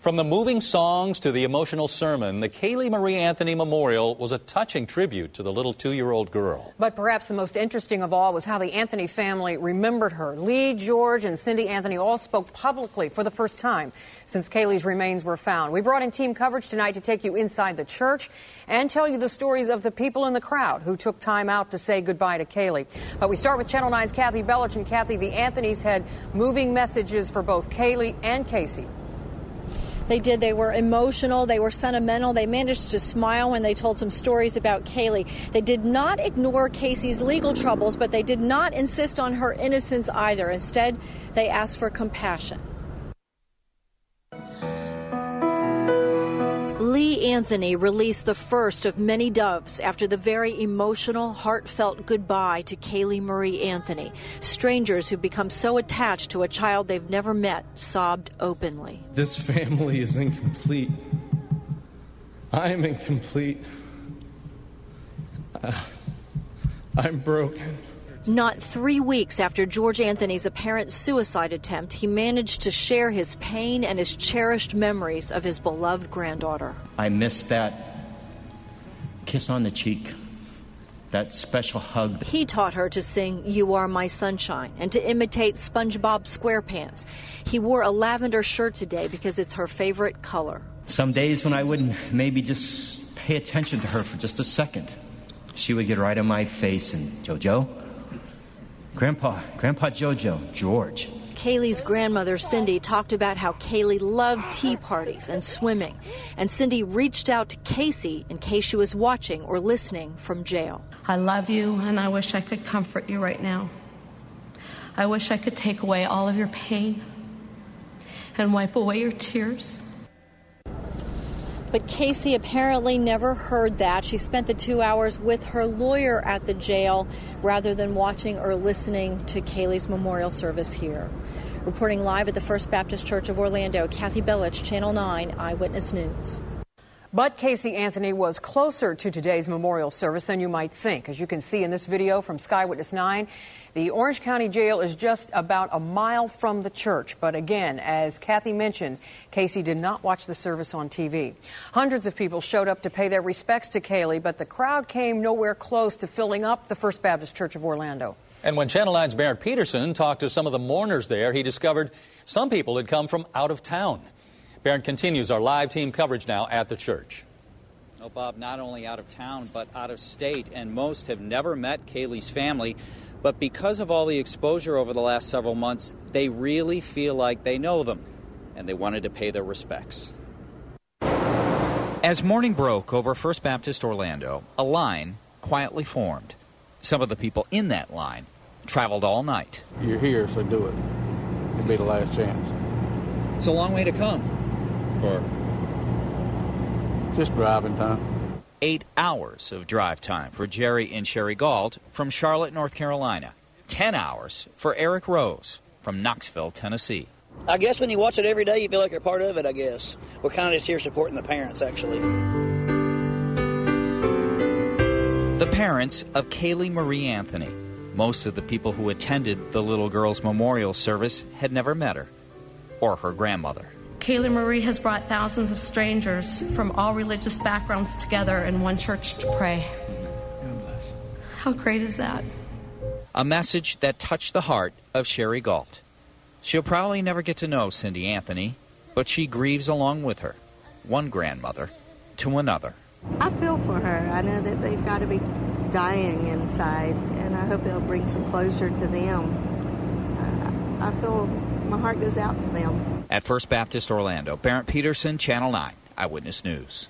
From the moving songs to the emotional sermon, the Caylee Marie Anthony Memorial was a touching tribute to the little 2-year-old girl. But perhaps the most interesting of all was how the Anthony family remembered her. Lee, George, and Cindy Anthony all spoke publicly for the first time since Caylee's remains were found. We brought in team coverage tonight to take you inside the church and tell you the stories of the people in the crowd who took time out to say goodbye to Caylee. But we start with Channel 9's Kathy Bellich. And Kathy, the Anthonys had moving messages for both Caylee and Casey. They did. They were emotional. They were sentimental. They managed to smile when they told some stories about Caylee. They did not ignore Casey's legal troubles, but they did not insist on her innocence either. Instead, they asked for compassion. Lee Anthony released the first of many doves after the very emotional, heartfelt goodbye to Caylee Marie Anthony. Strangers who become so attached to a child they've never met sobbed openly. This family is incomplete. I am incomplete. I'm broken. Not 3 weeks after George Anthony's apparent suicide attempt, he managed to share his pain and his cherished memories of his beloved granddaughter. I miss that kiss on the cheek, that special hug. He taught her to sing "You Are My Sunshine" and to imitate SpongeBob SquarePants. He wore a lavender shirt today because it's her favorite color. Some days when I wouldn't maybe just pay attention to her for just a second, she would get right in my face and, "Jojo? Grandpa Jojo, George." Caylee's grandmother, Cindy, talked about how Caylee loved tea parties and swimming. And Cindy reached out to Casey in case she was watching or listening from jail. I love you, and I wish I could comfort you right now. I wish I could take away all of your pain and wipe away your tears. But Casey apparently never heard that. She spent the 2 hours with her lawyer at the jail rather than watching or listening to Caylee's memorial service here. Reporting live at the First Baptist Church of Orlando, Kathy Bellich, Channel 9 Eyewitness News. But Casey Anthony was closer to today's memorial service than you might think. As you can see in this video from Sky Witness 9, the Orange County Jail is just about a mile from the church. But again, as Kathy mentioned, Casey did not watch the service on TV. Hundreds of people showed up to pay their respects to Caylee, but the crowd came nowhere close to filling up the First Baptist Church of Orlando. And when Channel 9's Barrett Peterson talked to some of the mourners there, he discovered some people had come from out of town. Barrett continues our live team coverage now at the church. Oh, Bob, not only out of town, but out of state, and most have never met Caylee's family. But because of all the exposure over the last several months, they really feel like they know them, and they wanted to pay their respects. As morning broke over First Baptist Orlando, a line quietly formed. Some of the people in that line traveled all night. You're here, so do it. It'll be the last chance. It's a long way to come. For just driving time. 8 hours of drive time for Jerry and Sherry Gauld from Charlotte, North Carolina. 10 hours for Eric Rose from Knoxville, Tennessee. I guess when you watch it every day, you feel like you're part of it, I guess. We're kind of just here supporting the parents, actually. The parents of Caylee Marie Anthony. Most of the people who attended the little girl's memorial service had never met her or her grandmother. Caylee Marie has brought thousands of strangers from all religious backgrounds together in one church to pray. How great is that? A message that touched the heart of Sherry Gauld. She'll probably never get to know Cindy Anthony, but she grieves along with her, one grandmother to another. I feel for her. I know that they've got to be dying inside, and I hope it'll bring some closure to them. I feel my heart goes out to them. At First Baptist Orlando, Barrett Peterson, Channel 9 Eyewitness News.